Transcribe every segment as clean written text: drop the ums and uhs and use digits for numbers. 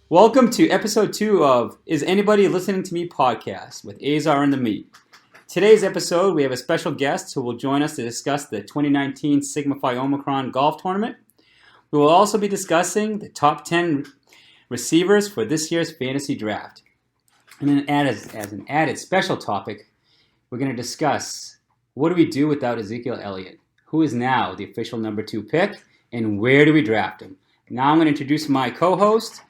Welcome to episode 2 of Is Anybody Listening to Me podcast with Azar and the Meat. Today's episode, we have a special guest who will join us to discuss the 2019 Sigma Phi Omicron golf tournament. We will also be discussing the top 10 receivers for this year's fantasy draft. And then as an added special topic, we're going to discuss what do we do without Ezekiel Elliott, who is now the official number 2 pick, and where do we draft him. Now I'm going to introduce my co-host,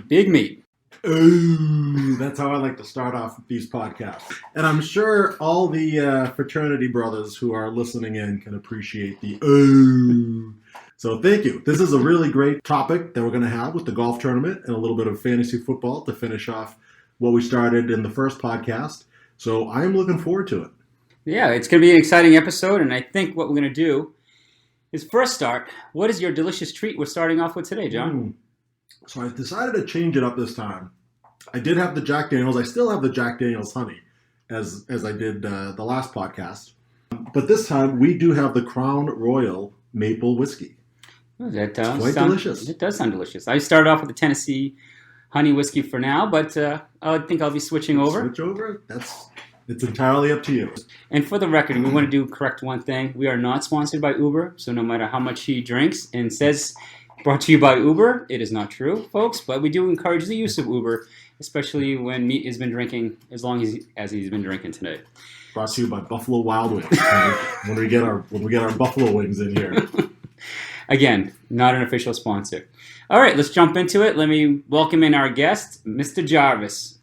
Big Meat. Ooh, that's how I like to start off these podcasts. And I'm sure all the fraternity brothers who are listening in can appreciate the ooh. So thank you. This is a really great topic that we're going to have with the golf tournament and a little bit of fantasy football to finish off what we started in the first podcast. So I am looking forward to it. Yeah, it's going to be an exciting episode, and I think what we're going to do is first start, what is your delicious treat we're starting off with today, John? So I decided to change it up this time. I did have the Jack Daniels. I still have the Jack Daniels honey, as I did the last podcast. But this time, we do have the Crown Royal Maple Whiskey. Oh, that does quite delicious. It does sound delicious. I started off with the Tennessee honey whiskey for now, but I think I'll be switching over. Switch over? It's entirely up to you. And for the record, we want to correct one thing. We are not sponsored by Uber, so no matter how much he drinks and says brought to you by Uber, it is not true, folks, but we do encourage the use of Uber, especially when Meat has been drinking as long as he's been drinking today. Brought to you by Buffalo Wild Wings. when we get our buffalo wings in here. Again, not an official sponsor. All right, let's jump into it. Let me welcome in our guest, Mr. Jarvis.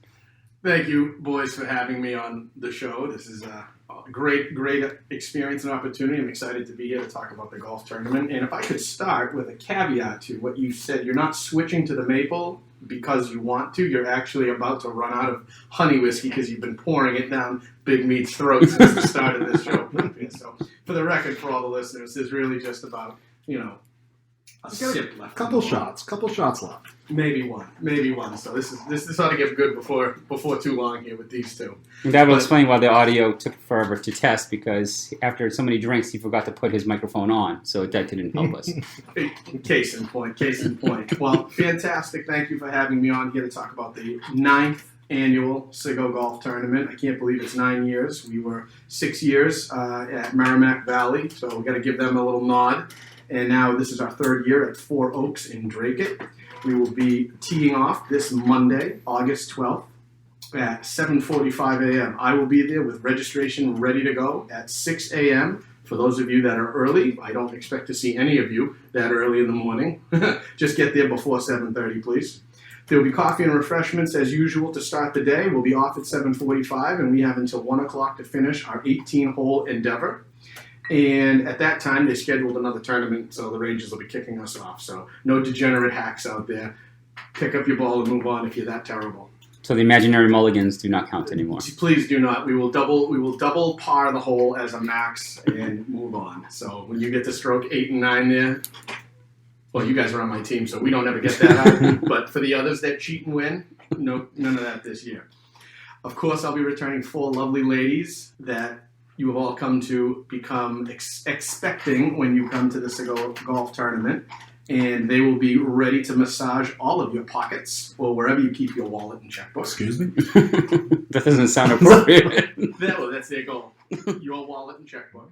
Thank you, boys, for having me on the show. This is a great experience and opportunity. I'm excited to be here to talk about the golf tournament. And if I could start with a caveat to what you said, you're not switching to the maple because you want to. You're actually about to run out of honey whiskey because you've been pouring it down Big Meat's throat since the start of this show. So, for the record, for all the listeners, this is really just about, a sip left. Couple shots left. Maybe one. So this ought to get good before too long here with these two. And that will explain why the audio took forever to test, because after so many drinks, he forgot to put his microphone on, so that didn't help us. Case in point. Well, fantastic. Thank you for having me on here to talk about the 9th annual SIGO Golf Tournament. I can't believe it's 9 years. We were 6 years at Merrimack Valley, so we've got to give them a little nod. And now this is our 3rd year at Four Oaks in Dracut. We will be teeing off this Monday, August 12th at 7:45 a.m. I will be there with registration ready to go at 6 a.m. For those of you that are early, I don't expect to see any of you that early in the morning. Just get there before 7:30, please. There will be coffee and refreshments as usual to start the day. We'll be off at 7:45, and we have until 1 o'clock to finish our 18-hole endeavor. And at that time, they scheduled another tournament, so the Rangers will be kicking us off. So no degenerate hacks out there. Pick up your ball and move on if you're that terrible. So the imaginary mulligans do not count anymore. Please do not. We will double par the hole as a max and move on. So when you get to stroke 8 and 9 there, well, you guys are on my team, so we don't ever get that out. But for the others that cheat and win, no, none of that this year. Of course, I'll be returning 4 lovely ladies that you have all come to become expecting when you come to the SIGO Golf Tournament. And they will be ready to massage all of your pockets or wherever you keep your wallet and checkbook. Excuse me? That doesn't sound appropriate. That's their goal. Your wallet and checkbook.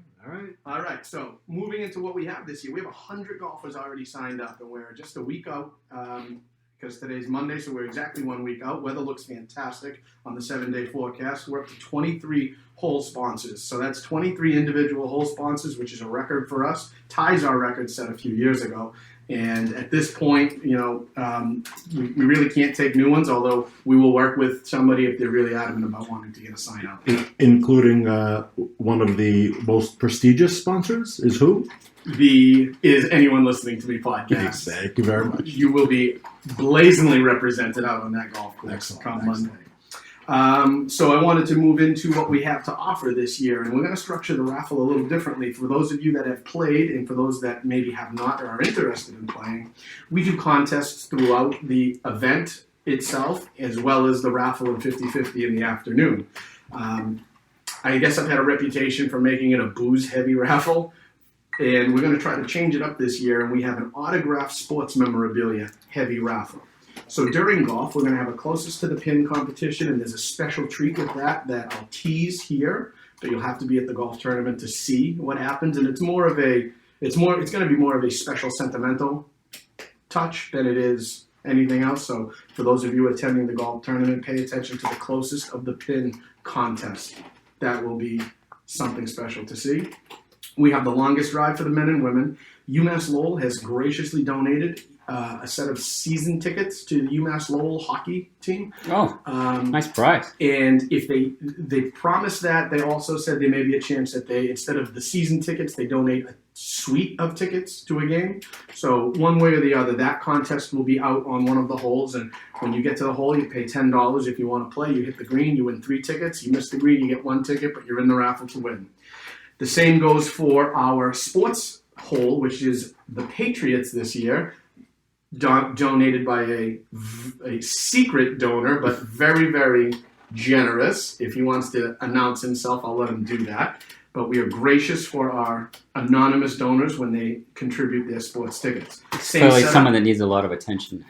All right. So moving into what we have this year, we have 100 golfers already signed up, and we're just a week out because today's Monday, so we're exactly 1 week out. Weather looks fantastic on the 7-day forecast. We're up to 23 hole sponsors. So that's 23 individual hole sponsors, which is a record for us. Ties our record set a few years ago. And at this point, we really can't take new ones, although we will work with somebody if they're really adamant about wanting to get a sign out. Including one of the most prestigious sponsors is who? Is Anyone Listening to Me podcast. Thank you very much. You will be blazingly represented out on that golf course come Monday. So I wanted to move into what we have to offer this year, and we're going to structure the raffle a little differently. For those of you that have played, and for those that maybe have not or are interested in playing, we do contests throughout the event itself, as well as the raffle and 50-50 in the afternoon. I guess I've had a reputation for making it a booze-heavy raffle, and we're going to try to change it up this year, and we have an autographed sports memorabilia heavy raffle. So during golf, we're going to have a closest to the pin competition, and there's a special treat with that I'll tease here, but you'll have to be at the golf tournament to see what happens. And it's going to be more of a special sentimental touch than it is anything else. So for those of you attending the golf tournament, pay attention to the closest of the pin contest. That will be something special to see. We have the longest drive for the men and women. UMass Lowell has graciously donated a set of season tickets to the UMass Lowell hockey team. Oh, nice prize. And if they promised that, they also said there may be a chance that they, instead of the season tickets, they donate a suite of tickets to a game. So one way or the other, that contest will be out on one of the holes. And when you get to the hole, you pay $10 if you want to play. You hit the green, you win 3 tickets. You miss the green, you get 1 ticket, but you're in the raffle to win. The same goes for our sports hole, which is the Patriots this year. Donated by a secret donor, but very, very generous. If he wants to announce himself, I'll let him do that. But we are gracious for our anonymous donors when they contribute their sports tickets. Clearly someone that needs a lot of attention.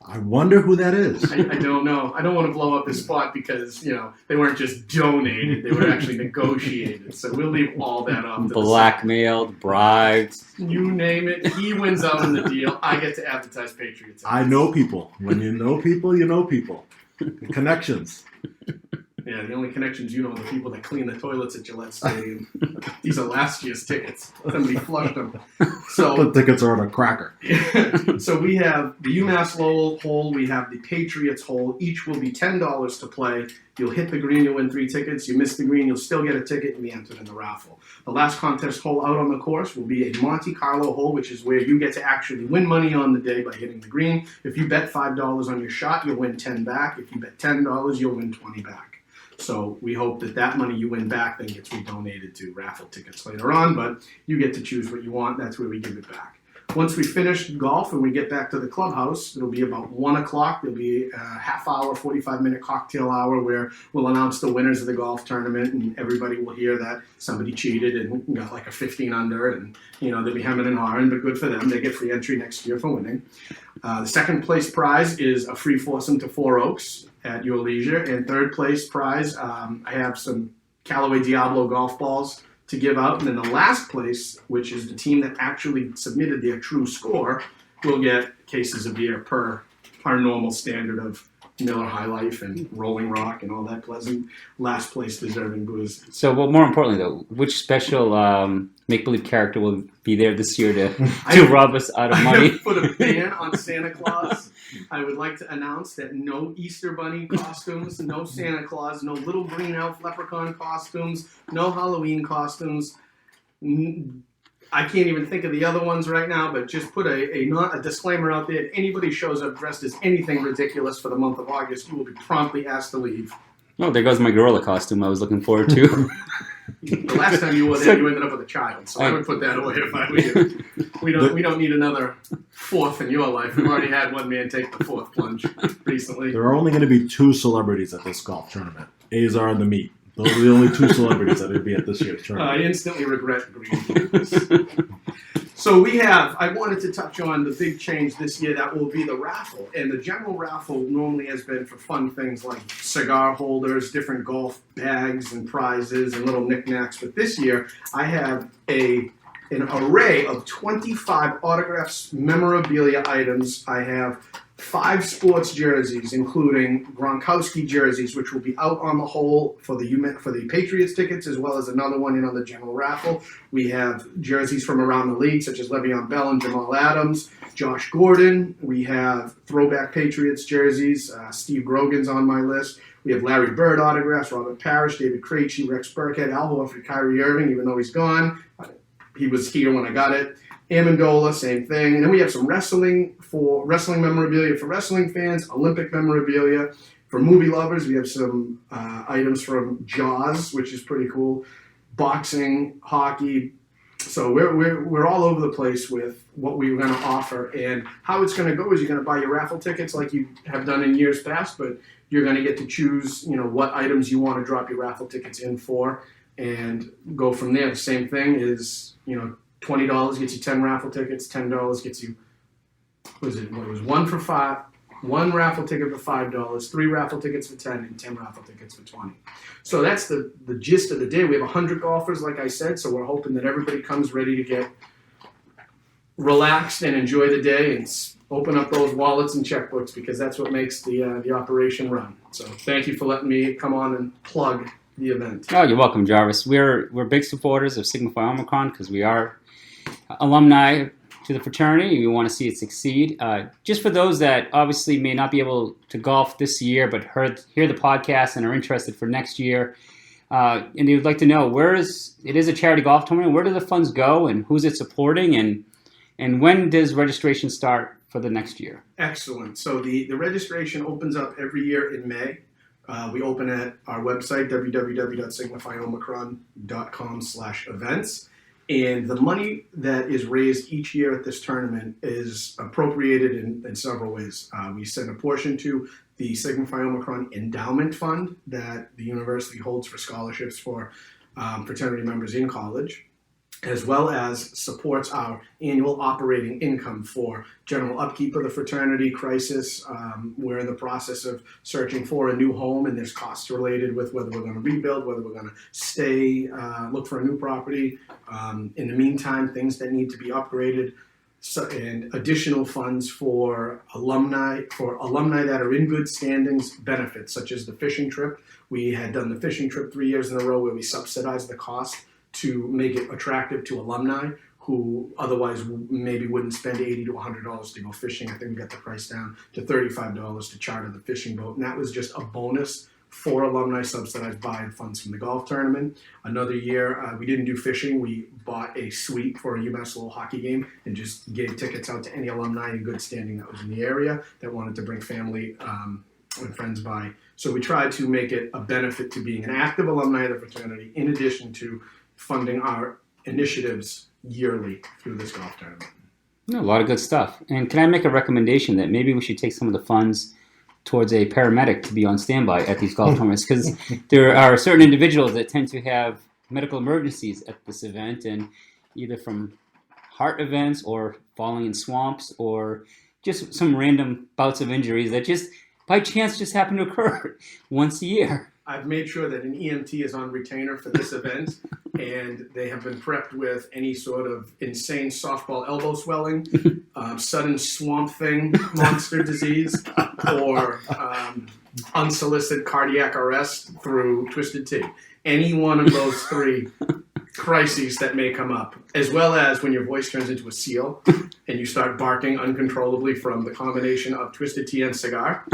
I wonder who that is. I don't know. I don't want to blow up his spot because, they weren't just donated. They were actually negotiated. So we'll leave all that up. Blackmailed, bribed. You name it. He wins out in the deal. I get to advertise Patriots. I know people. When you know people, you know people. Connections. Yeah, the only connections you know are the people that clean the toilets at Gillette Stadium. These are last year's tickets. Somebody flushed them. So the tickets are on a cracker. So we have the UMass Lowell hole. We have the Patriots hole. Each will be $10 to play. You'll hit the green, you'll win 3 tickets. You miss the green, you'll still get a ticket and be entered in the raffle. The last contest hole out on the course will be a Monte Carlo hole, which is where you get to actually win money on the day by hitting the green. If you bet $5 on your shot, you'll win 10 back. If you bet $10, you'll win 20 back. So we hope that money you win back then gets redonated to raffle tickets later on, but you get to choose what you want. That's where we give it back. Once we finish golf and we get back to the clubhouse, it'll be about 1 o'clock. There'll be a half-hour, 45-minute cocktail hour where we'll announce the winners of the golf tournament, and everybody will hear that somebody cheated and got like a 15 under, and they'll be hemming and hawing, but good for them. They get free entry next year for winning. The second place prize is a free foursome to Four Oaks at your leisure, and third place prize, I have some Callaway Diablo golf balls to give out, and then the last place, which is the team that actually submitted their true score, will get cases of beer per our normal standard of Miller High Life and Rolling Rock and all that pleasant last place deserving booze. So, well, more importantly though, which special make-believe character will be there this year to rob us out of money? I have put a ban on Santa Claus. I would like to announce that no Easter Bunny costumes, no Santa Claus, no little green elf leprechaun costumes, no Halloween costumes. I can't even think of the other ones right now, but just put a disclaimer out there. If anybody shows up dressed as anything ridiculous for the month of August, you will be promptly asked to leave. Oh, there goes my gorilla costume I was looking forward to. The last time you were there, you ended up with a child, so I would put that away if I were you. We don't need another fourth in your life. We've already had one man take the fourth plunge recently. There are only going to be 2 celebrities at this golf tournament. Azar and the Meat. Those are the only 2 celebrities that would be at this year's tournament. I instantly regret agreeing to this. So I wanted to touch on the big change this year that will be the raffle. And the general raffle normally has been for fun things like cigar holders, different golf bags and prizes and little knickknacks. But this year, I have an array of 25 autographs, memorabilia items. I have 5 sports jerseys, including Gronkowski jerseys, which will be out on the hole for the Patriots tickets, as well as another one in on the general raffle. We have jerseys from around the league, such as Le'Veon Bell and Jamal Adams, Josh Gordon. We have throwback Patriots jerseys. Steve Grogan's on my list. We have Larry Bird autographs, Robert Parrish, David Krejci, Rex Burkhead, Al Horford, Kyrie Irving, even though he's gone. He was here when I got it. Amendola, same thing. And then we have some wrestling memorabilia for wrestling fans, Olympic memorabilia. For movie lovers, we have some items from Jaws, which is pretty cool. Boxing, hockey. So we're all over the place with what we're going to offer. And how it's going to go is you're going to buy your raffle tickets like you have done in years past, but you're going to get to choose, what items you want to drop your raffle tickets in for and go from there. The same thing is, $20 gets you 10 raffle tickets, $10 gets you it was 1 for $5, 1 raffle ticket for $5, 3 raffle tickets for $10, and 10 raffle tickets for $20. So that's the gist of the day. We have 100 golfers, like I said, so we're hoping that everybody comes ready to get relaxed and enjoy the day and open up those wallets and checkbooks, because that's what makes the operation run. So thank you for letting me come on and plug the event. Oh, you're welcome, Jarvis. We're big supporters of Sigma Phi Omicron because we are alumni to the fraternity. We want to see it succeed. Just for those that obviously may not be able to golf this year but hear the podcast and are interested for next year, and they would like to know it is a charity golf tournament. Where do the funds go, and who's it supporting, and when does registration start for the next year? Excellent. So the registration opens up every year in May. We open at our website, www.sigmaphiomicron.com/events. And the money that is raised each year at this tournament is appropriated in several ways. We send a portion to the Sigma Phi Omicron Endowment Fund that the university holds for scholarships for fraternity members in college, as well as supports our annual operating income for general upkeep of the fraternity, crisis. We're in the process of searching for a new home, and there's costs related with whether we're going to rebuild, whether we're going to stay, look for a new property. In the meantime, things that need to be upgraded, and additional funds for alumni that are in good standings benefits, such as the fishing trip. We had done the fishing trip 3 years in a row where we subsidized the cost to make it attractive to alumni who otherwise maybe wouldn't spend $80 to $100 to go fishing. I think we got the price down to $35 to charter the fishing boat. And that was just a bonus for alumni subsidized by funds from the golf tournament. Another year, we didn't do fishing. We bought a suite for a UMass Lowell hockey game and just gave tickets out to any alumni in good standing that was in the area that wanted to bring family and friends by. So we tried to make it a benefit to being an active alumni of the fraternity, in addition to funding our initiatives yearly through this golf tournament. A lot of good stuff. And can I make a recommendation that maybe we should take some of the funds towards a paramedic to be on standby at these golf tournaments? Because there are certain individuals that tend to have medical emergencies at this event, and either from heart events or falling in swamps or just some random bouts of injuries that just by chance just happen to occur once a year. I've made sure that an EMT is on retainer for this event, and they have been prepped with any sort of insane softball elbow swelling, sudden swamp thing, monster disease, or unsolicited cardiac arrest through twisted T. Any one of those three crises that may come up, as well as when your voice turns into a seal and you start barking uncontrollably from the combination of twisted tea and cigar.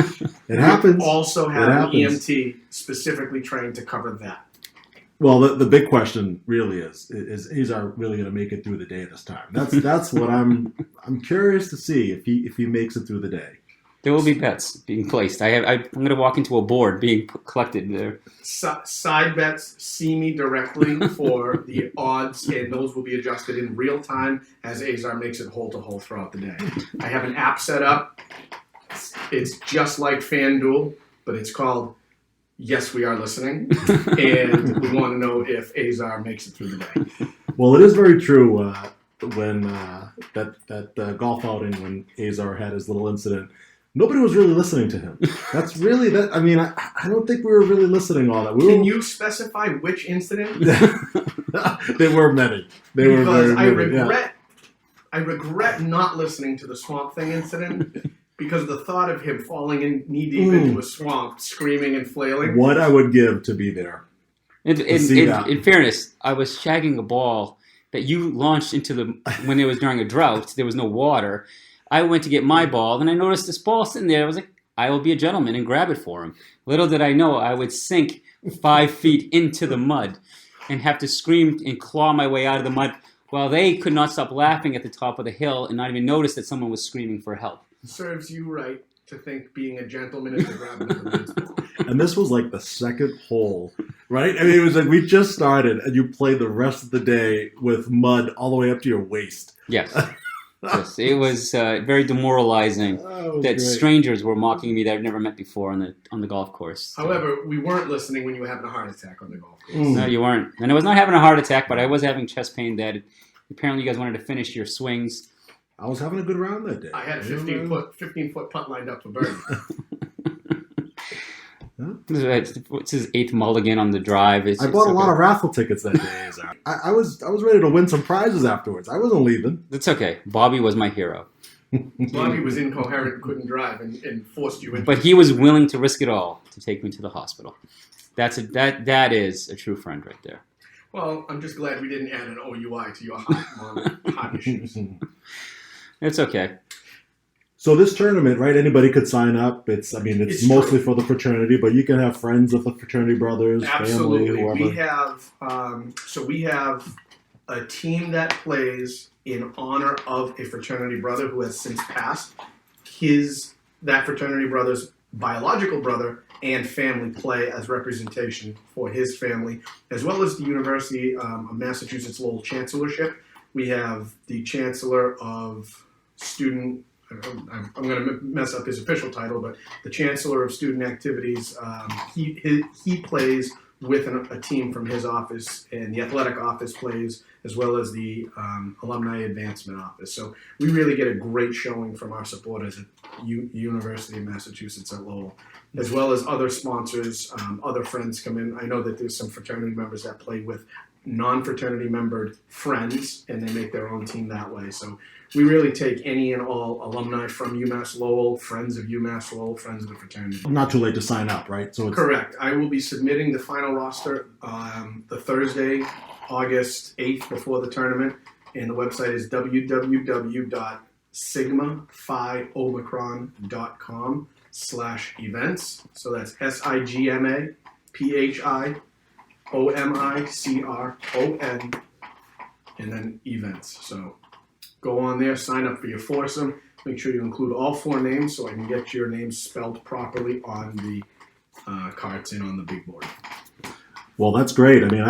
It happens. We also have an EMT specifically trained to cover that. Well, the big question really is Azar really going to make it through the day this time? That's what I'm curious to see if he makes it through the day. There will be bets being placed. I'm going to walk into a board being collected there. Side bets, see me directly for the odds, and those will be adjusted in real time as Azar makes it hole to hole throughout the day. I have an app set up. It's just like FanDuel, but it's called Yes, We Are Listening, and we want to know if Azar makes it through the day. Well, it is very true when that golf outing when Azar had his little incident. Nobody was really listening to him. That's really that. I mean, I don't think we were really listening all that. Can you specify which incident? There were many. Because I regret not listening to the Swamp Thing incident because of the thought of him falling in knee deep into a swamp, screaming and flailing. What I would give to be there. In fairness, I was shagging a ball that you launched into when it was during a drought. There was no water. I went to get my ball, and I noticed this ball sitting there. I was like, I will be a gentleman and grab it for him. Little did I know I would sink 5 feet into the mud and have to scream and claw my way out of the mud while they could not stop laughing at the top of the hill and not even notice that someone was screaming for help. Serves you right to think being a gentleman is to grab another man's ball. And this was like the second hole, right? I mean, it was like we just started, and you played the rest of the day with mud all the way up to your waist. Yes. Yes, it was very demoralizing that strangers were mocking me that I've never met before on the golf course. However, we weren't listening when you were having a heart attack on the golf course. No, you weren't. And I was not having a heart attack, but I was having chest pain that apparently you guys wanted to finish your swings I was having a good round that day. I had a 15-foot putt lined up for birdie. It's his 8th mulligan on the drive. I bought a lot of raffle tickets that day. Azar. I was ready to win some prizes afterwards. I wasn't leaving. It's okay. Bobby was my hero. Bobby was incoherent and couldn't drive and forced you in. But he was willing to risk it all to take me to the hospital. That is a true friend right there. Well, I'm just glad we didn't add an OUI to your heart issues. It's okay. So this tournament, right? Anybody could sign up. It's mostly true. for the fraternity, but you can have friends of the fraternity brothers, Absolutely. family, whoever. We have a team that plays in honor of a fraternity brother who has since passed. That fraternity brother's biological brother and family play as representation for his family, as well as the University of Massachusetts Lowell Chancellorship. We have the Chancellor of Student. I'm going to mess up his official title, but the Chancellor of Student Activities. He plays with a team from his office, and the athletic office plays, as well as the alumni advancement office. So we really get a great showing from our supporters at University of Massachusetts at Lowell, as well as other sponsors. Other friends come in. I know that there's some fraternity members that play with non-fraternity membered friends, and they make their own team that way. So we really take any and all alumni from UMass Lowell, friends of UMass Lowell, friends of the fraternity. Not too late to sign up, right? So it's correct. I will be submitting the final roster the Thursday, August 8th before the tournament, and the website is www.sigmaphiomicron.com/events. So that's SIGMAPHIOMICRON and then events. So go on there, sign up for your foursome. Make sure you include all 4 names so I can get your names spelled properly on the cards and on the big board. Well, that's great. I mean,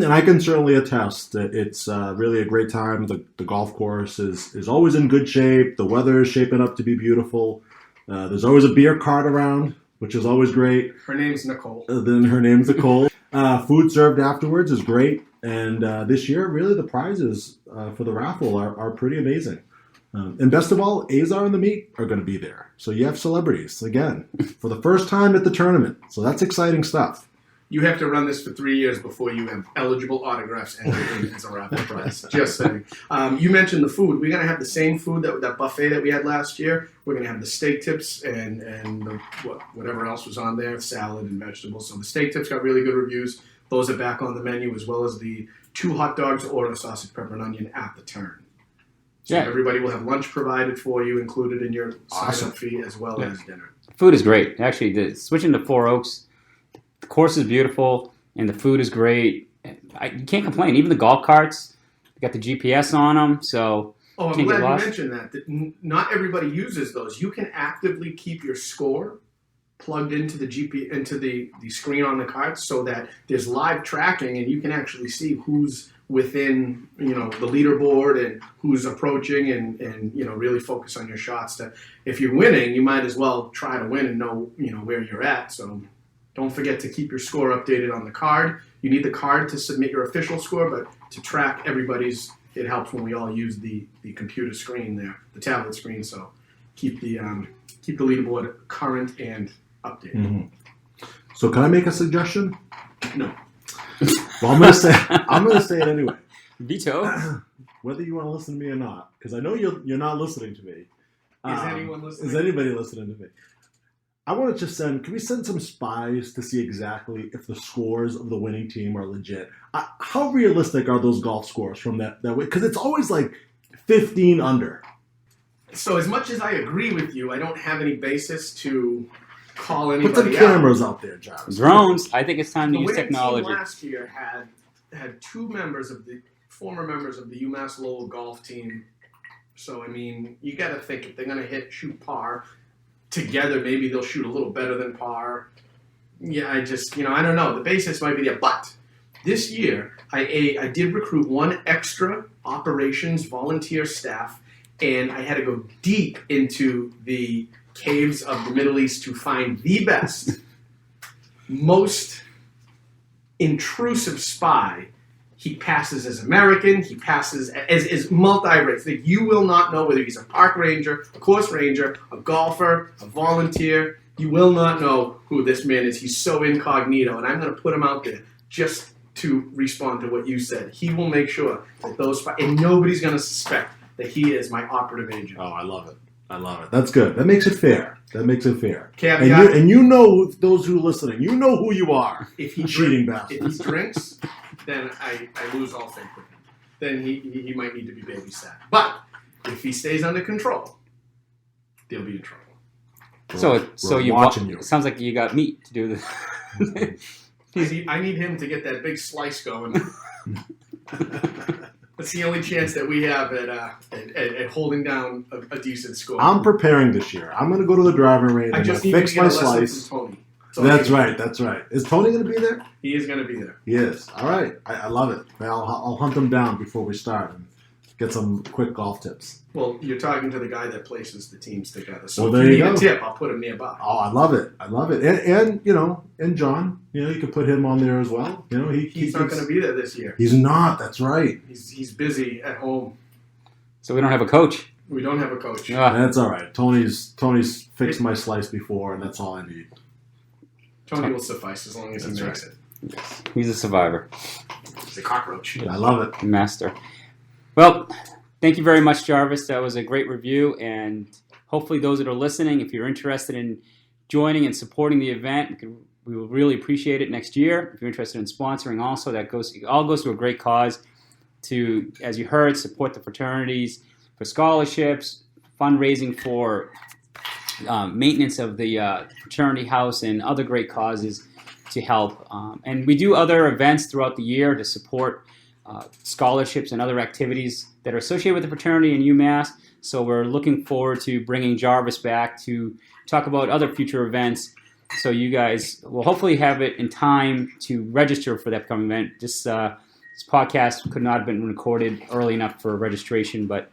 I can certainly attest that it's really a great time. The golf course is always in good shape. The weather is shaping up to be beautiful. There's always a beer cart around, which is always great. Her name's Nicole. Then her name's Nicole. Food served afterwards is great. And this year, really, the prizes for the raffle are pretty amazing. And best of all, Azar and the Meat are going to be there. So you have celebrities, again, for the first time at the tournament. So that's exciting stuff. You have to run this for 3 years before you have eligible autographs entered in as a raffle prize. Just saying. You mentioned the food. We're going to have the same food, that buffet that we had last year. We're going to have the steak tips and whatever else was on there, salad and vegetables. So the steak tips got really good reviews. Those are back on the menu, as well as the 2 hot dogs or a sausage, pepper, and onion at the turn. So everybody will have lunch provided for you, included in your sign-up fee, as well as dinner. Food is great. Actually, switching to Four Oaks, the course is beautiful, and the food is great. You can't complain. Even the golf carts, they got the GPS on them, so I'm glad you mentioned that not everybody uses those. You can actively keep your score plugged into the the screen on the carts, so that there's live tracking, and you can actually see who's within the leaderboard and who's approaching, and really focus on your shots. That if you're winning, you might as well try to win and know where you're at. So don't forget to keep your score updated on the card. You need the card to submit your official score, but to track everybody's, it helps when we all use the computer screen there, the tablet screen. So keep the leaderboard current and updated. Mm-hmm. So can I make a suggestion? No. Well, I'm gonna say it anyway. Veto. Whether you want to listen to me or not, because I know you're not listening to me. Is anyone listening? Is anybody listening to me? I want to just can we send some spies to see exactly if the scores of the winning team are legit? How realistic are those golf scores from that way? Because it's always like 15 under. So as much as I agree with you, I don't have any basis to call anybody out. Put the cameras out there, John. Drones. I think it's time to use winning technology. Team last year had 2 former members of the UMass Lowell golf team. So I mean, you got to think if they're going to shoot par together, maybe they'll shoot a little better than par. Yeah, I don't know. The basis might be there. But this year, I did recruit 1 extra operations volunteer staff, and I had to go deep into the caves of the Middle East to find the best, most intrusive spy. He passes as American. He passes as multi-race. Like, you will not know whether he's a park ranger, a course ranger, a golfer, a volunteer. You will not know who this man is. He's so incognito, and I'm going to put him out there just to respond to what you said. He will make sure that and nobody's going to suspect that he is my operative agent. Oh, I love it. That's good. That makes it fair. Caveat. And you know, those who are listening, you know who you are. If he cheating bastard. If he drinks, then I lose all faith with him. Then he might need to be babysat. But if he stays under control, they'll be in trouble. So you watching you. It sounds like you got meat to do this. I need him to get that big slice going. That's the only chance that we have at holding down a decent score. I'm preparing this year. I'm going to go to the driving range. I just need fix to get my a lesson slice. from Tony. That's right. Is Tony going to be there? He is going to be there. He is. All right. I love it. I'll hunt him down before we start and get some quick golf tips. Well, you're talking to the guy that places the teams together. So well, if there you you need go. a tip, I'll put him nearby. Oh, I love it. And John, you can put him on there as well. He's not going to be there this year. He's not. That's right. He's busy at home. So we don't have a coach. We don't have a coach. That's all right. Tony's fixed my slice before, and that's all I need. Tony will suffice as long as he makes it. Yes. He's a survivor. He's a cockroach. I love it. Master. Well, thank you very much, Jarvis. That was a great review, and hopefully those that are listening, if you're interested in joining and supporting the event, we will really appreciate it next year. If you're interested in sponsoring also, it all goes to a great cause to, as you heard, support the fraternities for scholarships, fundraising for maintenance of the fraternity house, and other great causes to help. And we do other events throughout the year to support scholarships and other activities that are associated with the fraternity in UMass. So we're looking forward to bringing Jarvis back to talk about other future events. So you guys will hopefully have it in time to register for the upcoming event. This podcast could not have been recorded early enough for registration, but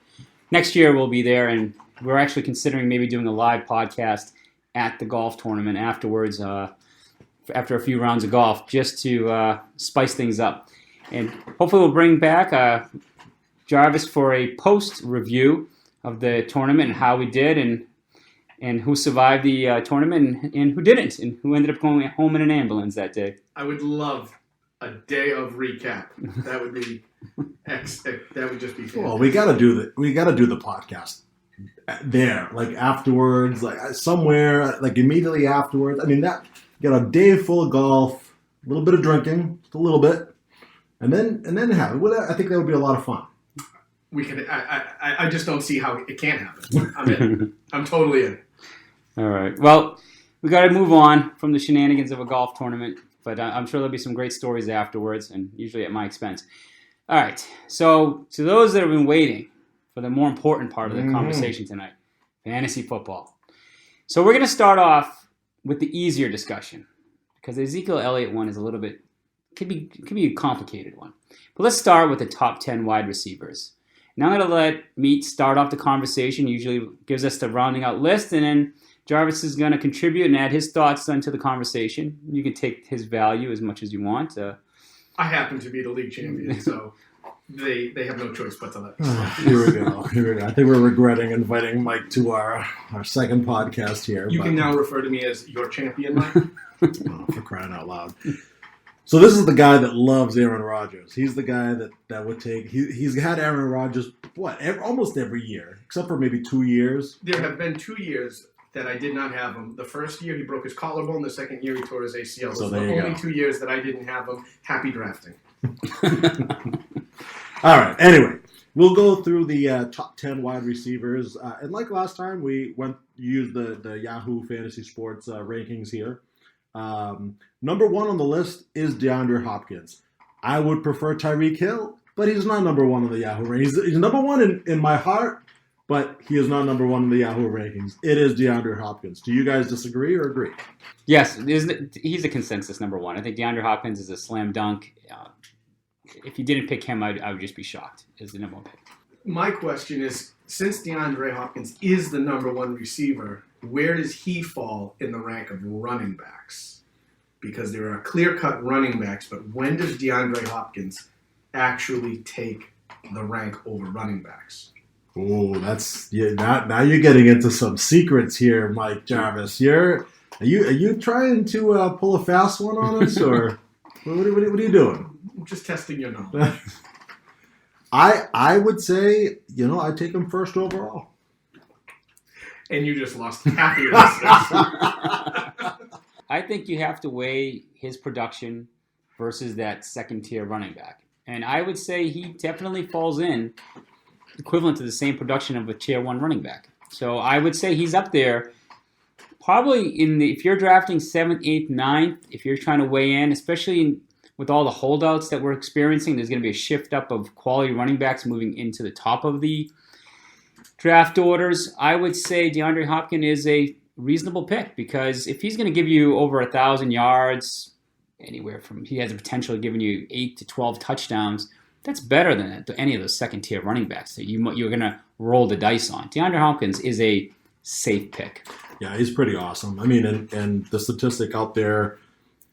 next year we'll be there, and we're actually considering maybe doing a live podcast at the golf tournament afterwards, after a few rounds of golf, just to spice things up. And hopefully we'll bring back Jarvis for a post-review of the tournament and how we did, and who survived the tournament and who didn't, and who ended up going home in an ambulance that day. I would love a day of recap. That would be that would just be fantastic. Well, we got to do the podcast there, like afterwards, like somewhere, like immediately afterwards. I mean, that get a day full of golf, a little bit of drinking, just a little bit, and then have it. I think that would be a lot of fun. We can. I just don't see how it can't happen. I'm in. I'm totally in. All right. Well, we got to move on from the shenanigans of a golf tournament, but I'm sure there'll be some great stories afterwards, and usually at my expense. All right. So to those that have been waiting for the more important part of the conversation tonight, fantasy football. So we're going to start off with the easier discussion, because the Ezekiel Elliott one is a little bit could be a complicated one. But let's start with the top 10 wide receivers. Now I'm going to let Meat start off the conversation. He usually gives us the rounding out list, and then Jarvis is going to contribute and add his thoughts into the conversation. You can take his value as much as you want. I happen to be the league champion, so they have no choice but to let me. Here we go. I think we're regretting inviting Mike to our second podcast here. You can now refer to me as your champion, Mike. Oh, for crying out loud. So this is the guy that loves Aaron Rodgers. He's the guy that would take. He's had Aaron Rodgers almost every year, except for maybe 2 years. There have been 2 years that I did not have him. The first year he broke his collarbone. The second year he tore his ACL. So those are the only 2 years that I didn't have him. Happy drafting. All right. Anyway, we'll go through the top 10 wide receivers, and like last time, we used the Yahoo Fantasy Sports rankings here. Number one on the list is DeAndre Hopkins. I would prefer Tyreek Hill, but he's not number one on the Yahoo rankings. He's number one in my heart, but he is not number one in the Yahoo rankings. It is DeAndre Hopkins. Do you guys disagree or agree? Yes, he's a consensus number one. I think DeAndre Hopkins is a slam dunk. If you didn't pick him, I would just be shocked as the number one pick. My question is, since DeAndre Hopkins is the number one receiver, where does he fall in the rank of running backs? Because there are clear-cut running backs, but when does DeAndre Hopkins actually take the rank over running backs. Oh, now you're getting into some secrets here, Mike Jarvis. Are you trying to pull a fast one on us, or what are you doing? I'm just testing your knowledge. I would say, I take him first overall. And you just lost half of your listeners. I think you have to weigh his production versus that second-tier running back. And I would say he definitely falls in equivalent to the same production of a tier 1 running back. So I would say he's up there probably if you're drafting 7th, 8th, 9th, if you're trying to weigh in, especially with all the holdouts that we're experiencing, there's going to be a shift up of quality running backs moving into the top of the draft orders. I would say DeAndre Hopkins is a reasonable pick because if he's going to give you over 1,000 yards, he has the potential of giving you 8 to 12 touchdowns. That's better than any of those second-tier running backs that you're going to roll the dice on. DeAndre Hopkins is a safe pick. Yeah, he's pretty awesome. I mean, and the statistic out there,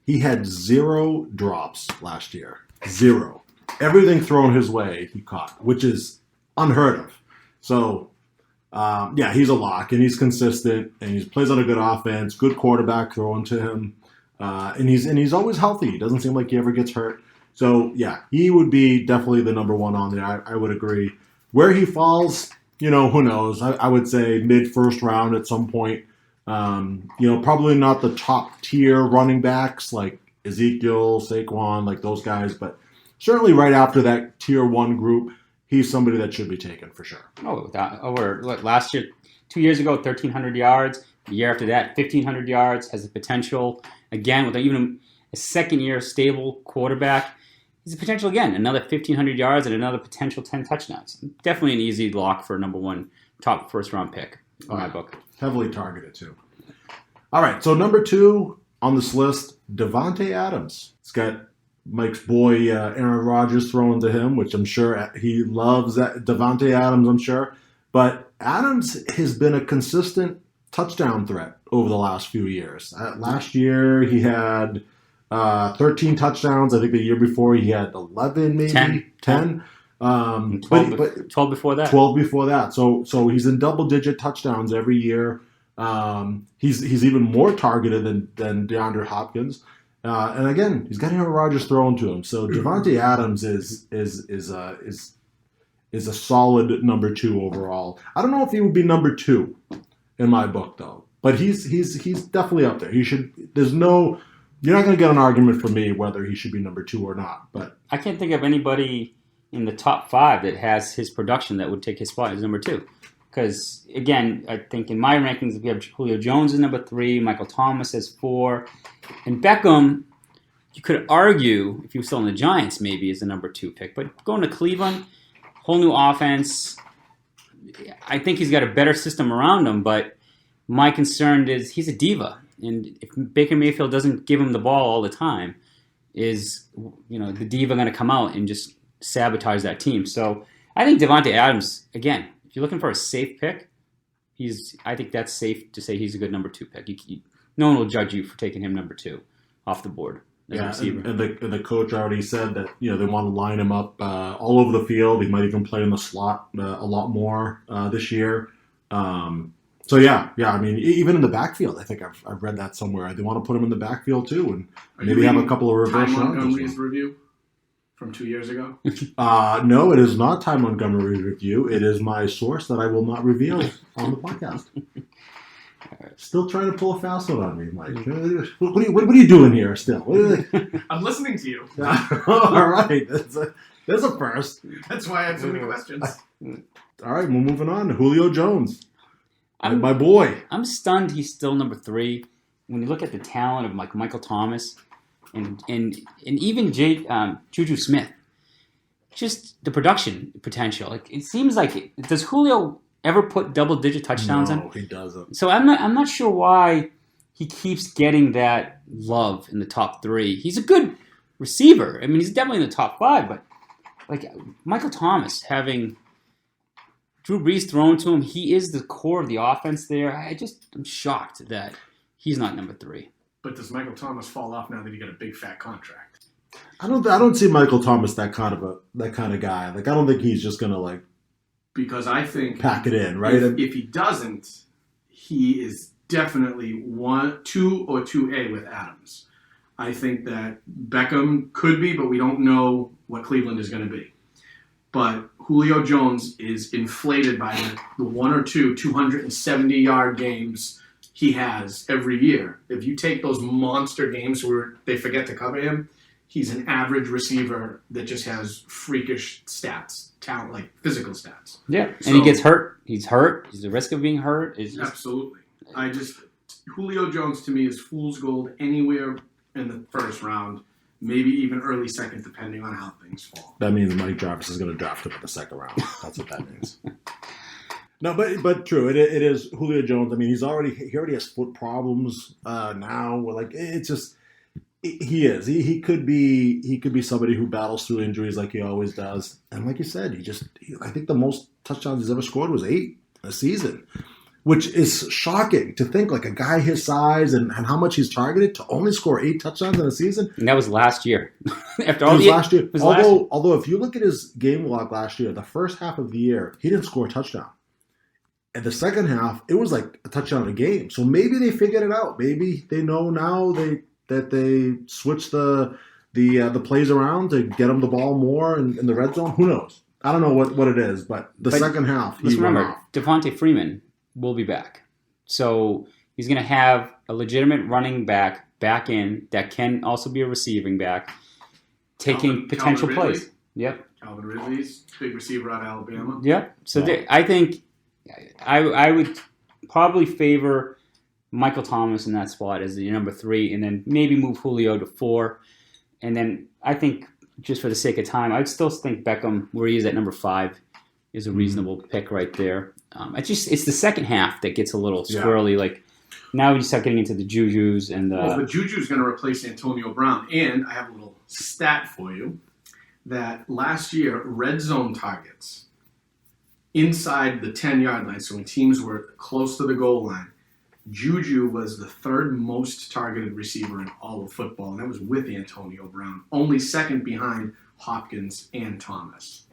he had 0 drops last year. 0. Everything thrown his way, he caught, which is unheard of. So, he's a lock, and he's consistent, and he plays on a good offense, good quarterback throwing to him, and he's always healthy. He doesn't seem like he ever gets hurt. So, yeah, he would be definitely the number 1 on there. I would agree. Where he falls, who knows? I would say mid-first round at some point. Probably not the top-tier running backs like Ezekiel, Saquon, like those guys, but certainly right after that tier 1 group, he's somebody that should be taken for sure. Last year, 2 years ago, 1,300 yards. The year after that, 1,500 yards. Has the potential, again, with even a second-year stable quarterback. He's a potential, again, another 1,500 yards and another potential 10 touchdowns. Definitely an easy lock for a number 1 top first-round pick in my book. Heavily targeted, too. All right, so number 2 on this list, Davante Adams. It's got Mike's boy Aaron Rodgers throwing to him, which I'm sure he loves that Davante Adams, I'm sure. But Adams has been a consistent touchdown threat over the last few years. Last year, he had 13 touchdowns. I think the year before, he had 11, maybe 10. 12 before that. 12 before that. So he's in double-digit touchdowns every year. He's even more targeted than DeAndre Hopkins. And again, he's got Aaron Rodgers thrown to him. So Davante Adams is a solid number 2 overall. I don't know if he would be number 2 in my book though, but he's definitely up there. You're not going to get an argument from me whether he should be number 2 or not. But I can't think of anybody in the top 5 that has his production that would take his spot as number 2. Because, again, I think in my rankings, we have Julio Jones as number 3, Michael Thomas as 4, and Beckham, you could argue, if he was still in the Giants, maybe is the number 2 pick. But going to Cleveland, whole new offense, I think he's got a better system around him, but my concern is he's a diva. And if Baker Mayfield doesn't give him the ball all the time, is the diva going to come out and just sabotage that team? So I think Davante Adams, again, if you're looking for a safe pick, I think that's safe to say he's a good number 2 pick. No one will judge you for taking him number 2 off the board as a receiver. And the coach already said that they want to line him up all over the field. He might even play in the slot a lot more this year. So yeah. I mean, even in the backfield, I think I've read that somewhere. They want to put him in the backfield too, and maybe have a couple of reverse Ty rounds. Montgomery's review from 2 years ago. No, it is not Ty Montgomery's review. It is my source that I will not reveal on the podcast. Still trying to pull a fast one on me, Mike. What are you doing here? Still, I'm listening to you. All right, that's a first. That's why I have so many questions. All right, we're moving on to Julio Jones. My boy. I'm stunned he's still number 3. When you look at the talent of Michael Thomas and even Juju Smith, just the production potential. It seems like does Julio ever put double-digit touchdowns in? No, he doesn't. So I'm not sure why he keeps getting that love in the top 3. He's a good receiver. I mean, he's definitely in the top 5, but Michael Thomas having Drew Brees thrown to him, he is the core of the offense there. I'm shocked that he's not number 3. But does Michael Thomas fall off now that he got a big fat contract? I don't see Michael Thomas that kind of guy. Like I don't think he's just gonna like because I think pack it in, right? If he doesn't, he is definitely 2 or 2A with Adams. I think that Beckham could be, but we don't know what Cleveland is going to be. But Julio Jones is inflated by the 1 or 2 270-yard games he has every year. If you take those monster games where they forget to cover him, he's an average receiver that just has freakish stats, talent, like physical stats. Yeah, and he gets hurt. He's hurt. He's at risk of being hurt. Absolutely. Julio Jones to me is fool's gold anywhere in the first round, maybe even early second, depending on how things fall. That means Mike Jarvis is going to draft him in the second round. That's what that means. No, but true. It is Julio Jones. I mean, he already has foot problems now. Like it's just he could be somebody who battles through injuries like he always does. And like you said, I think the most touchdowns he's ever scored was 8 a season. Which is shocking to think, like a guy his size and how much he's targeted to only score 8 touchdowns in a season. And that was last year. Last year. Although if you look at his game log last year, the first half of the year, he didn't score a touchdown. And the second half, it was like a touchdown a game. So maybe they figured it out. Maybe they know now that they switched the plays around to get him the ball more in the red zone. Who knows? I don't know what it is, but second half, let's remember, Devontae Freeman will be back. So he's going to have a legitimate running back in that can also be a receiving back, taking potential plays. Yep. Calvin Ridley's big receiver out of Alabama. Yep. So I think I would probably favor Michael Thomas in that spot as the number 3, and then maybe move Julio to 4. And then I think, just for the sake of time, I'd still think Beckham, where he is at number 5, is a reasonable pick right there. It's the second half that gets a little squirrely. Yeah. Like now you start getting into the Jujus and the Juju's going to replace Antonio Brown. And I have a little stat for you that last year red zone targets inside the 10-yard line. So when teams were close to the goal line, Juju was the 3rd most targeted receiver in all of football, and that was with Antonio Brown, only second behind Hopkins and Thomas.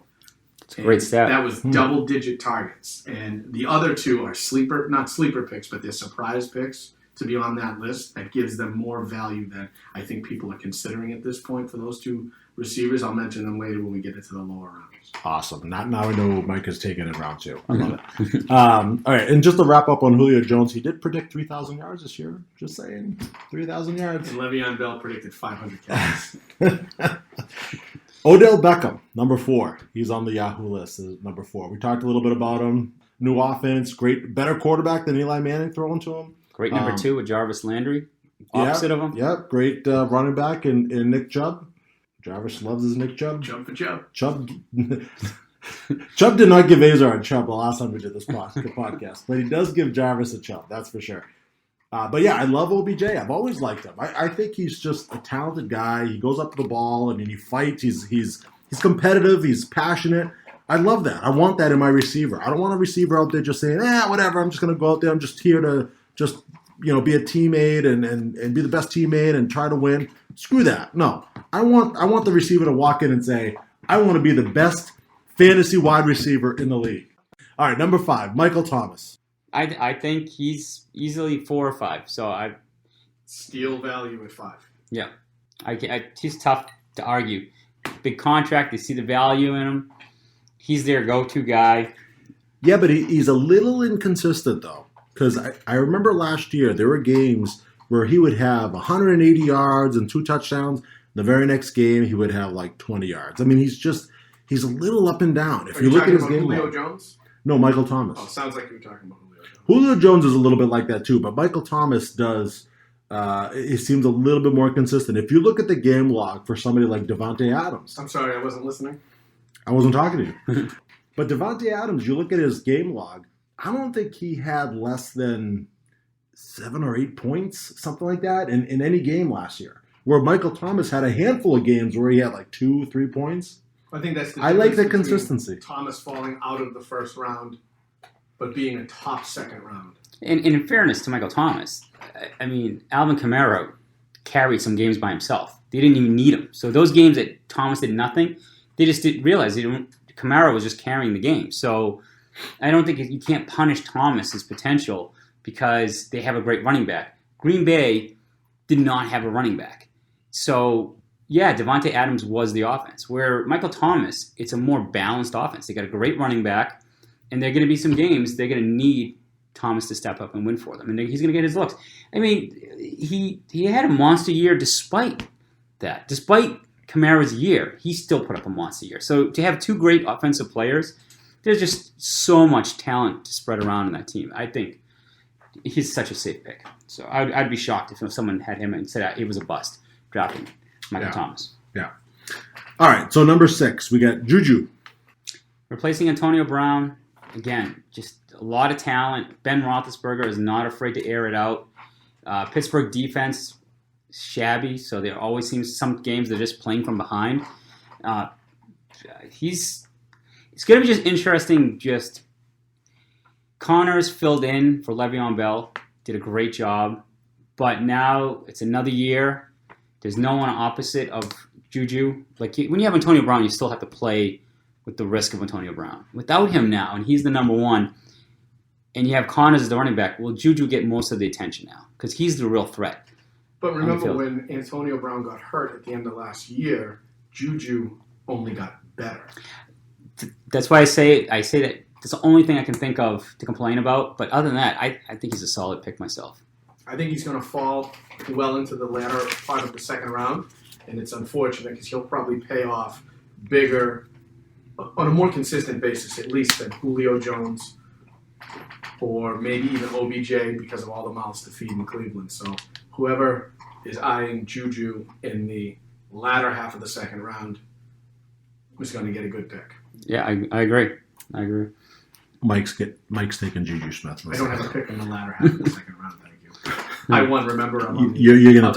It's a great stat. That was double-digit targets. And the other 2 are not sleeper picks, but they're surprise picks to be on that list. That gives them more value than I think people are considering at this point for those 2 receivers. I'll mention them later when we get into the lower rounds. Awesome. Now I know Mike has taken in round 2. I love it. All right, and just to wrap up on Julio Jones, he did predict 3,000 yards this year. Just saying, 3,000 yards. And Le'Veon Bell predicted 500 yards. Odell Beckham, number 4. He's on the Yahoo list as number 4. We talked a little bit about him. New offense, better quarterback than Eli Manning throwing to him. Great number 2 with Jarvis Landry, opposite of him. Yeah, great running back in Nick Chubb. Jarvis loves his Nick Chubb. Chubb for Chubb. Chubb did not give Azar a Chubb the last time we did this podcast, but he does give Jarvis a Chubb, that's for sure. But yeah, I love OBJ. I've always liked him. I think he's just a talented guy. He goes up to the ball and he fights. He's competitive. He's passionate. I love that. I want that in my receiver. I don't want a receiver out there just saying, whatever. I'm just going to go out there. I'm just here to just be a teammate and be the best teammate and try to win. Screw that. No, I want the receiver to walk in and say, I want to be the best fantasy wide receiver in the league. All right, number 5, Michael Thomas. I think he's easily 4 or 5. So I steal value at 5. Yeah, he's tough to argue. Big contract. They see the value in him. He's their go-to guy. Yeah, but he's a little inconsistent though, because I remember last year there were games where he would have 180 yards and 2 touchdowns. The very next game he would have like 20 yards. I mean, he's a little up and down. If you look at his game, Julio Jones? No, Michael Thomas. Oh, sounds like you were talking about Julio Jones. Julio Jones is a little bit like that too, but Michael Thomas does. It seems a little bit more consistent. If you look at the game log for somebody like Davante Adams. I'm sorry, I wasn't listening. I wasn't talking to you. But Davante Adams, you look at his game log, I don't think he had less than 7 or 8 points, something like that, in any game last year. Where Michael Thomas had a handful of games where he had like 2, 3 points. I think that's the I like the consistency. Thomas falling out of the first round, but being a top second round. And in fairness to Michael Thomas, I mean, Alvin Kamara carried some games by himself. They didn't even need him. So those games that Thomas did nothing, they just didn't realize Kamara was just carrying the game. So I don't think you can't punish Thomas's potential because they have a great running back. Green Bay did not have a running back. So, yeah, Devontae Adams was the offense. Where Michael Thomas, it's a more balanced offense. They got a great running back, and there are going to be some games they're going to need Thomas to step up and win for them. And he's going to get his looks. I mean, he had a monster year despite that. Despite Kamara's year, he still put up a monster year. So to have two great offensive players, there's just so much talent to spread around in that team. I think he's such a safe pick. So I'd be shocked if someone had him and said it was a bust drafting Michael Thomas. Yeah. All right, so number 6, we got Juju. Replacing Antonio Brown, again, just a lot of talent. Ben Roethlisberger is not afraid to air it out. Pittsburgh defense, shabby, so there always seems some games they're just playing from behind. It's going to be just interesting. Just Connors filled in for Le'Veon Bell, did a great job, but now it's another year. There's no one opposite of Juju. Like when you have Antonio Brown, you still have to play with the risk of Antonio Brown. Without him now, and he's the number one, and you have Connors as the running back, will Juju get most of the attention now? Because he's the real threat. But remember when Antonio Brown got hurt at the end of last year, Juju only got better. That's why I say that that's the only thing I can think of to complain about. But other than that, I think he's a solid pick myself. I think he's going to fall well into the latter part of the second round, and it's unfortunate because he'll probably pay off bigger on a more consistent basis, at least than Julio Jones or maybe even OBJ because of all the mouths to feed in Cleveland. So whoever is eyeing Juju in the latter half of the second round is going to get a good pick. Yeah, I agree. Mike's taking Juju Smith. I don't have a pick in the latter half of the second round. Thank you. I won. Remember, I'm on you're gonna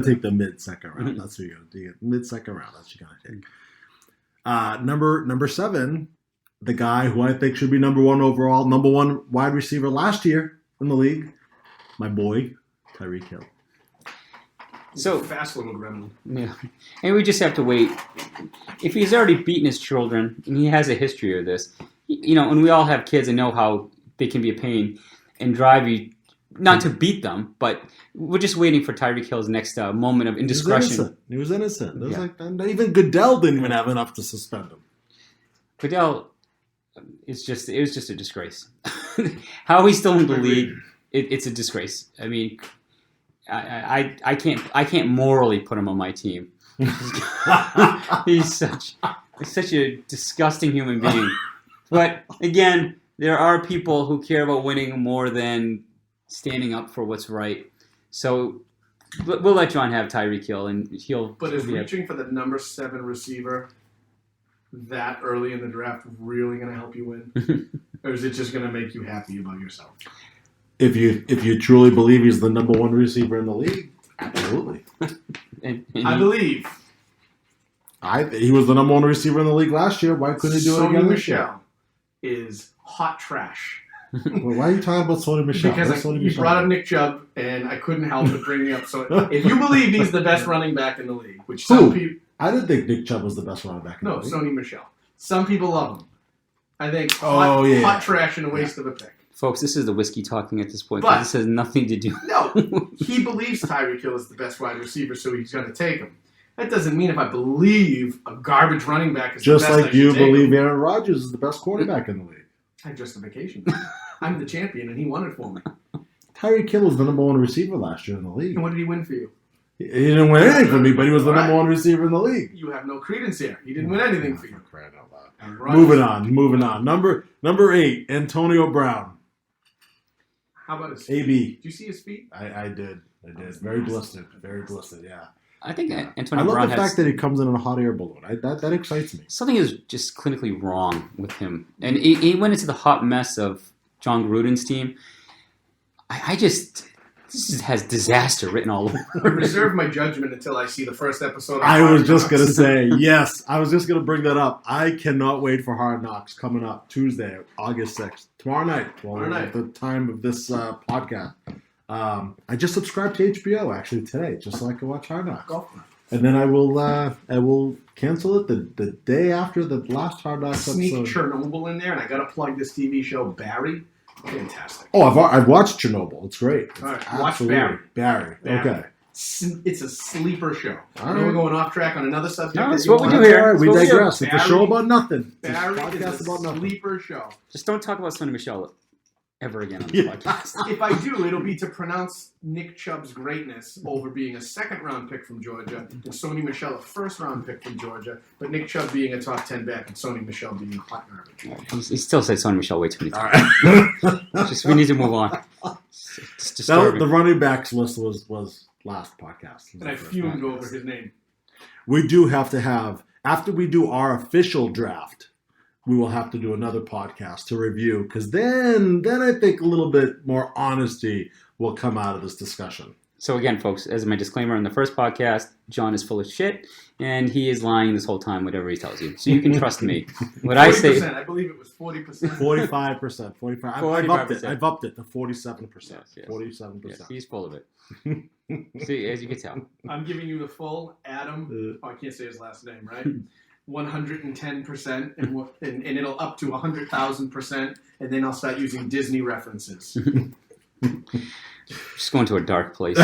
take the mid-second round. That's what you're gonna do. Mid-second round. That's what you're gonna take. Number 7, the guy who I think should be number 1 overall, number 1 wide receiver last year in the league, my boy Tyreek Hill. So fast little gremlin. Yeah, and we just have to wait. If he's already beaten his children, and he has a history of this, and we all have kids and know how they can be a pain and drive you, not to beat them, but we're just waiting for Tyreek Hill's next moment of indiscretion. He was innocent. Not even Goodell didn't even have enough to suspend him. Goodell, it was just a disgrace. How he's still in the league, it's a disgrace. I mean, I can't morally put him on my team. He's such a disgusting human being. But again, there are people who care about winning more than standing up for what's right. So we'll let John have Tyreek Hill, and he'll. But is reaching for the number 7 receiver that early in the draft really going to help you win, or is it just going to make you happy about yourself? If you truly believe he's the number 1 receiver in the league, absolutely. I believe. He was the number 1 receiver in the league last year. Why couldn't he do it again this year? Is hot trash. Well, why are you talking about Sony Michel? Because you brought up Nick Chubb, and I couldn't help but bring me up. So if you believe he's the best running back in the league, which some people... I didn't think Nick Chubb was the best running back in the league. No, Sony Michel. Some people love him. I think hot trash and a waste of a pick. Folks, this is the whiskey talking at this point. But this has nothing to do. No, he believes Tyreek Hill is the best wide receiver, so he's going to take him. That doesn't mean if I believe a garbage running back is just the best, like you believe Aaron Rodgers is the best quarterback in the league. I have justification. I'm the champion, and he won it for me. Tyreek Hill was the number 1 receiver last year in the league. And what did he win for you? He didn't win anything for me, but he was the number 1 receiver in the league. You have no credence here. He didn't win anything for you. Crying out loud. Moving on. Number 8, Antonio Brown. How about his feet? AB. Did you see his feet? I did. Very blistered. Yeah. I think I Antonio love Brown the fact that he comes in a hot air balloon. That excites me. Something is just clinically wrong with him. And he went into the hot mess of John Gruden's team. This just has disaster written all over it. I reserve my judgment until I see the first episode of I was just going to Knocks. say, yes. I was just going to bring that up. I cannot wait for Hard Knocks coming up Tuesday, August 6th. Tomorrow night. At the time of this podcast. I just subscribed to HBO actually today, just so I can watch Hard Knocks. Golf. And then I will cancel it the day after the last Hard Knocks Sneak episode. Chernobyl in there, and I got to plug this TV show, Barry. Fantastic. Oh, I've watched Chernobyl. It's great. All right, It's watch absolutely- Barry. Okay. It's a sleeper show. All We're right. going off track on another subject. No, that that's you what we want. do here. All right, we That's what we do. digress. It's a show about nothing. It's a Barry podcast is a about nothing. sleeper show. Just don't talk about Sonny Michelle ever again on the Yeah. podcast. If I do, it'll be to pronounce Nick Chubb's greatness over being a second-round pick from Georgia and Sony Michel a first-round pick from Georgia, but Nick Chubb being a top 10 back and Sony Michel being hot garbage. He still said Sonny Michelle way too many All times. right. Just we need to move on. It's That, disturbing. the running backs list was last podcast. And I fumed over his name. We do have to have, after we do our official draft, we will have to do another podcast to review, because then I think a little bit more honesty will come out of this discussion. So again, folks, as my disclaimer in the first podcast, John is full of shit, and he is lying this whole time, whatever he tells you. So you can trust me. What I say... 40%. I believe it was 40%. 45%. 45%. I've upped it to 47%. Yes. 47%. Yes, he's full of it. See, as you can tell. I'm giving you the full Adam. I can't say his last name, right? 110%, and it'll up to 100,000%, and then I'll start using Disney references. Just going to a dark place.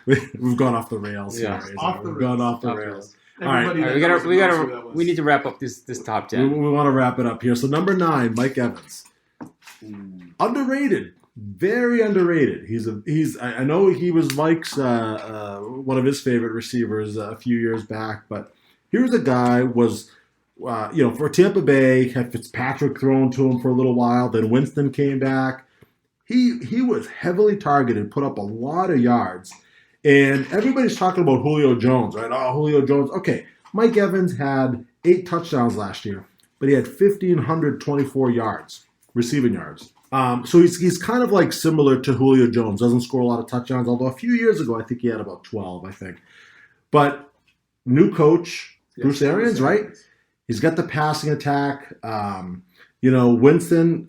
We've gone off the rails. Yeah. Here, Off the We've rails. gone off the Off the rails. rails. Everybody All right, that knows we knows who that was. we need to wrap up this top We 10. want to wrap it up here. So number 9, Mike Evans. Underrated. Very underrated. I know he was Mike's one of his favorite receivers a few years back, but here's a guy was for Tampa Bay, had Fitzpatrick thrown to him for a little while, then Winston came back. He was heavily targeted, put up a lot of yards, and everybody's talking about Julio Jones, right? Oh, Julio Jones. Okay, Mike Evans had 8 touchdowns last year, but he had 1,524 yards, receiving yards. So he's kind of like similar to Julio Jones. Doesn't score a lot of touchdowns, although a few years ago I think he had about 12, I think. But new coach, Yes, Bruce Arians, right? He's got the passing attack. Winston,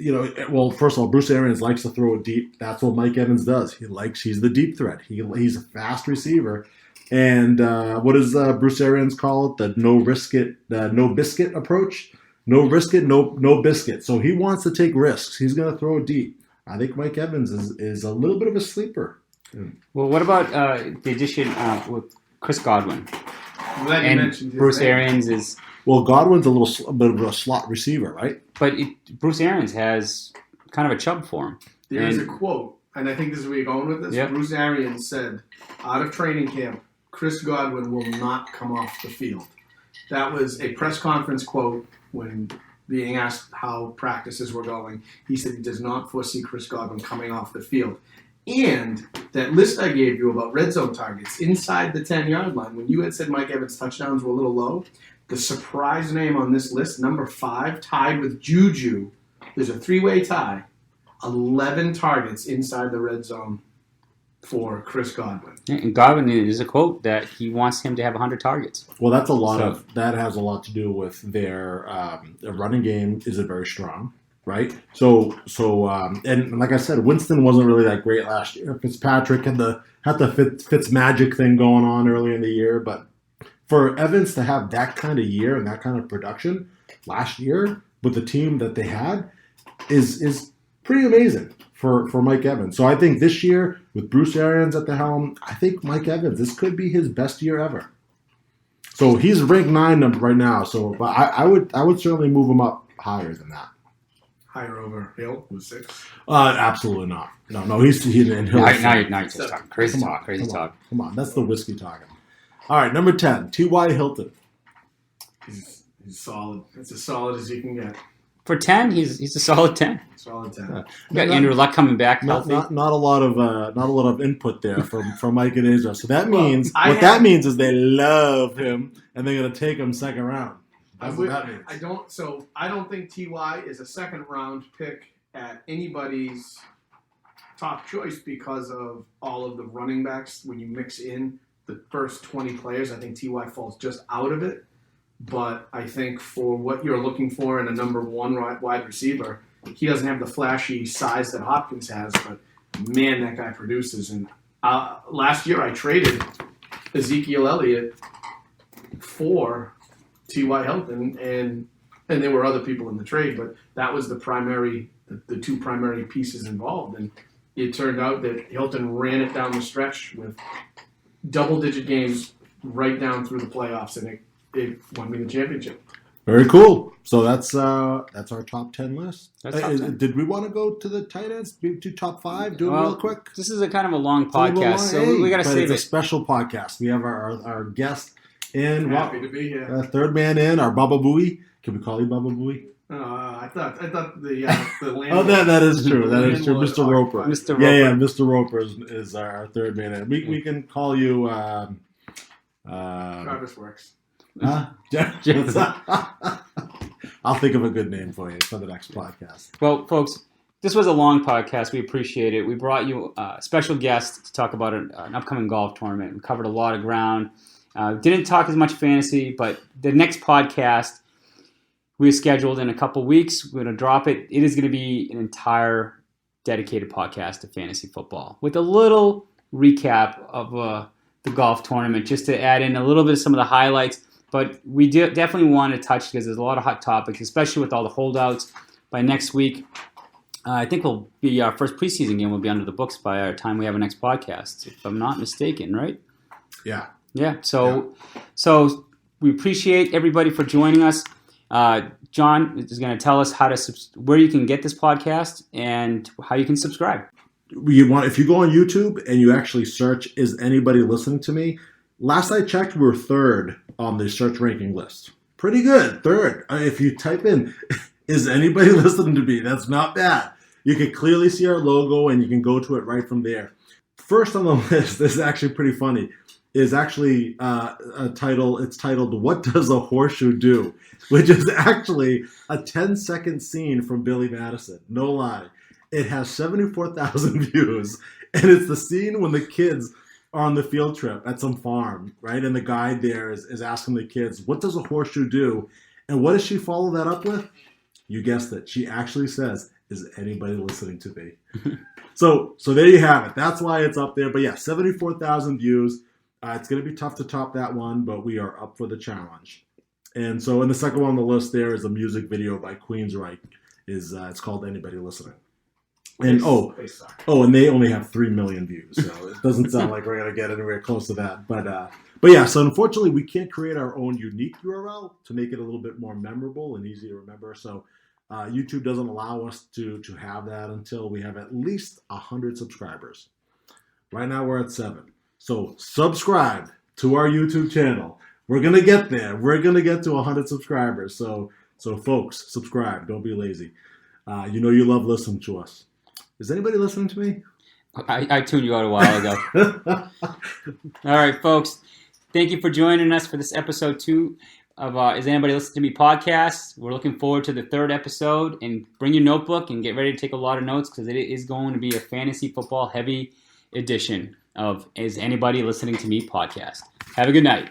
well, first of all, Bruce Arians likes to throw it deep. That's what Mike Evans does. He's the deep threat. He's a fast receiver. And what does Bruce Arians call it? The no biscuit approach? No risk it, no biscuit. So he wants to take risks. He's going to throw it deep. I think Mike Evans is a little bit of a sleeper. Well, what about the addition with Chris Godwin? I'm glad you And mentioned his Bruce name. Arians is... Well, Godwin's a bit of a slot receiver, right? But Bruce Arians has kind of a chub for him. There is a And- quote, and I think this is where you're going with this. Yeah. Bruce Arians said, out of training camp, Chris Godwin will not come off the field. That was a press conference quote when being asked how practices were going. He said he does not foresee Chris Godwin coming off the field. And that list I gave you about red zone targets inside the 10-yard line, when you had said Mike Evans' touchdowns were a little low, the surprise name on this list, number 5, tied with Juju, there's a 3-way tie, 11 targets inside the red zone for Chris Godwin. And Godwin is a quote that he wants him to have 100 targets. Well, that has a lot to do with their running game. Is it very strong, right? So and like I said, Winston wasn't really that great last year. Fitzpatrick had the Fitz magic thing going on early in the year, but for Evans to have that kind of year and that kind of production last year with the team that they had is pretty amazing for Mike Evans. So I think this year with Bruce Arians at the helm, I think Mike Evans, this could be his best year ever. So he's ranked 9 right now. So but I would certainly move him up higher than that. Higher over Hill, who's 6. Absolutely not. No, he's in Hill. Now you're just talking crazy Come on, talk, crazy come on, talk. Come on, that's the whiskey talking. All right, number 10, T.Y. Hilton. He's solid. It's as solid as you can get. For 10, he's a solid 10. Solid 10. We got Andrew Luck coming back healthy. Not a lot of input there from Mike and Azar. So that means Well, means is they love him and they're gonna take him second round. That's what that means. I don't think Ty is a second round pick at anybody's top choice because of all of the running backs. When you mix in the first 20 players, I think Ty falls just out of it. But I think for what you're looking for in a number 1 wide receiver, he doesn't have the flashy size that Hopkins has, but man, that guy produces. And last year I traded Ezekiel Elliott for T.Y. Hilton, and there were other people in the trade, but that was the two primary pieces involved. And it turned out that Hilton ran it down the stretch with double-digit games right down through the playoffs, and it won me the championship. Very cool. So that's our top 10 list. That's top 10. Did we want to go to the tight ends? Do top 5? Do it real quick. This is a kind of a long podcast, so we got to save it. It's a special podcast. We have our guest in. Happy to be here. Third man in, our Baba Booey. Can we call you Baba Booey? I thought the landlord. Oh, that is true. That is true. Mr. Roper. Mr. Roper. Yeah. Mr. Roper is our third man in. We can call you. Travis works. Huh? I'll think of a good name for you for the next podcast. Well, folks, this was a long podcast. We appreciate it. We brought you a special guest to talk about an upcoming golf tournament. We covered a lot of ground. Didn't talk as much fantasy, but the next podcast we scheduled in a couple weeks. We're going to drop it. It is going to be an entire dedicated podcast to fantasy football with a little recap of the golf tournament, just to add in a little bit of some of the highlights. But we definitely want to touch, because there's a lot of hot topics, especially with all the holdouts. By next week, I think will be our first preseason game will be under the books by our time we have our next podcast, if I'm not mistaken, right? Yeah. Yeah. So we appreciate everybody for joining us. John is going to tell us where you can get this podcast and how you can subscribe. If you go on YouTube and you actually search, "Is anybody listening to me?" Last I checked, we're third on the search ranking list. Pretty good, third. If you type in, "Is anybody listening to me?" that's not bad. You can clearly see our logo and you can go to it right from there. First on the list, this is actually pretty funny, is actually a title. It's titled, "What Does a Horseshoe Do?" which is actually a 10-second scene from Billy Madison. No lie. It has 74,000 views, and it's the scene when the kids are on the field trip at some farm, right? And the guide there is asking the kids, "What does a horseshoe do?" And what does she follow that up with? You guessed it. She actually says, "Is anybody listening to me?" So there you have it. That's why it's up there. But yeah, 74,000 views. It's going to be tough to top that one, but we are up for the challenge. And so in the second one on the list there is a music video by Queensryche. It's called "Anybody Listening." And and they only have 3 million views, so it doesn't sound like we're gonna get anywhere close to that. But yeah, so unfortunately we can't create our own unique URL to make it a little bit more memorable and easy to remember. So YouTube doesn't allow us to have that until we have at least 100 subscribers. Right now we're at 7. So subscribe to our YouTube channel. We're gonna get there. We're gonna get to 100 subscribers. So folks, subscribe. Don't be lazy. You love listening to us. Is anybody listening to me? I tuned you out a while ago. All right, folks. Thank you for joining us for this episode 2 of Is Anybody Listening to Me podcast. We're looking forward to the 3rd episode. And bring your notebook and get ready to take a lot of notes, because it is going to be a fantasy football heavy edition of Is Anybody Listening to Me podcast. Have a good night.